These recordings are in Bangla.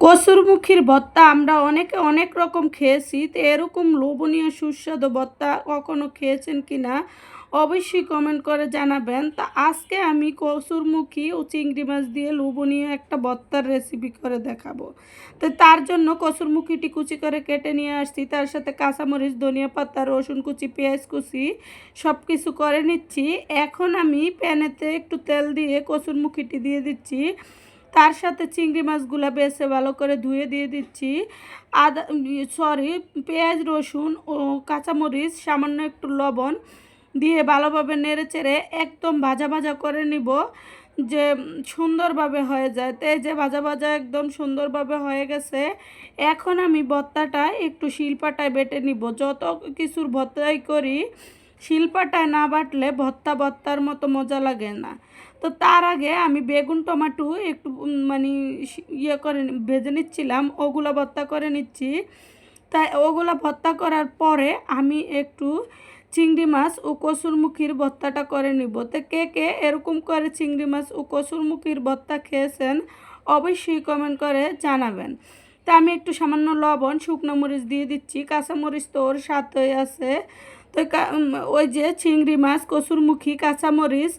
কসুরমুখীর ভর্তা আমরা অনেকে অনেক রকম খেয়েছি, তো এরকম লোভনীয় সুস্বাদু ভর্তা কখনো খেয়েছেন কিনা অবশ্যই কমেন্ট করে জানাবেন। তা আজকে আমি কসুরমুখী ও চিংড়ি মাছ দিয়ে লোভনীয় একটা ভর্তার রেসিপি করে দেখাবো। তো তার জন্য কসুরমুখীটি কুচি করে কেটে নিয়ে আসছি, তার সাথে কাঁচামরিচ, ধনিয়া পাতা, রসুন কুচি, পেঁয়াজ কুচি সব কিছু করে নিচ্ছি। এখন আমি প্যানেতে একটু তেল দিয়ে কসুরমুখীটি দিয়ে দিচ্ছি, তার সাথে চিংড়ি মাছগুলো বেছে ভালো করে ধুয়ে দিয়ে দিচ্ছি। আদা সরি পেঁয়াজ, রসুন ও কাঁচামরিচ, সামান্য একটু লবণ দিয়ে ভালোভাবে নেড়ে চেড়ে একদম ভাজা ভাজা করে নিব, যে সুন্দরভাবে হয়ে যায়। তো এই যে ভাজা ভাজা একদম সুন্দরভাবে হয়ে গেছে। এখন আমি ভর্তাটা একটু শিলপাটায় বেটে নিব। যত কিছুর ভর্তাই করি শিলপাটায় না বাটলে ভর্তা ভর্তার মতো মজা লাগে না। তো তার আগে আমি বেগুন টমেটো একটু মানে ইয়ে করে ভেজে নিচ্ছিলাম, ওগুলো ভর্তা করে নিচ্ছি। তাই ওগুলো ভর্তা করার পরে আমি একটু চিংড়ি মাছ ও কসুরমুখীর ভর্তাটা করে নিব। তো কে কে এরকম করে চিংড়ি মাছ ও কসুরমুখীর ভর্তা খেয়েছেন অবশ্যই কমেন্ট করে জানাবেন। তা আমি একটু সামান্য লবণ, শুকনো মরিচ দিয়ে দিচ্ছি, কাঁচামরিচ তো ওর সাথেই আছে। তো ওই যে চিংড়ি মাছ, কসুরমুখী, কাঁচামরিচ,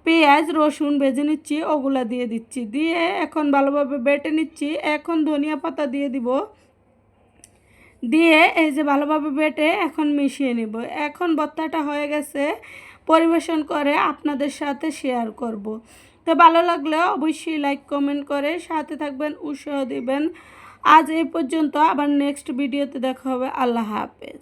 পেঁয়াজ, রসুন ভেজে নিচ্ছি, ওগুলা দিয়ে দিচ্ছি, দিয়ে এখন ভালোভাবে বেটে নিচ্ছি। এখন ধনিয়া পাতা দিয়ে দিব, দিয়ে এই যে ভালোভাবে বেটে এখন মিশিয়ে নিব। এখন ভর্তাটা হয়ে গেছে, পরিবেশন করে আপনাদের সাথে শেয়ার করব। তো ভালো লাগলে অবশ্যই লাইক কমেন্ট করে সাথে থাকবেন, উৎসাহ দিবেন। আজ এই পর্যন্ত, আবার নেক্সট ভিডিওতে দেখা হবে। আল্লাহ হাফেজ।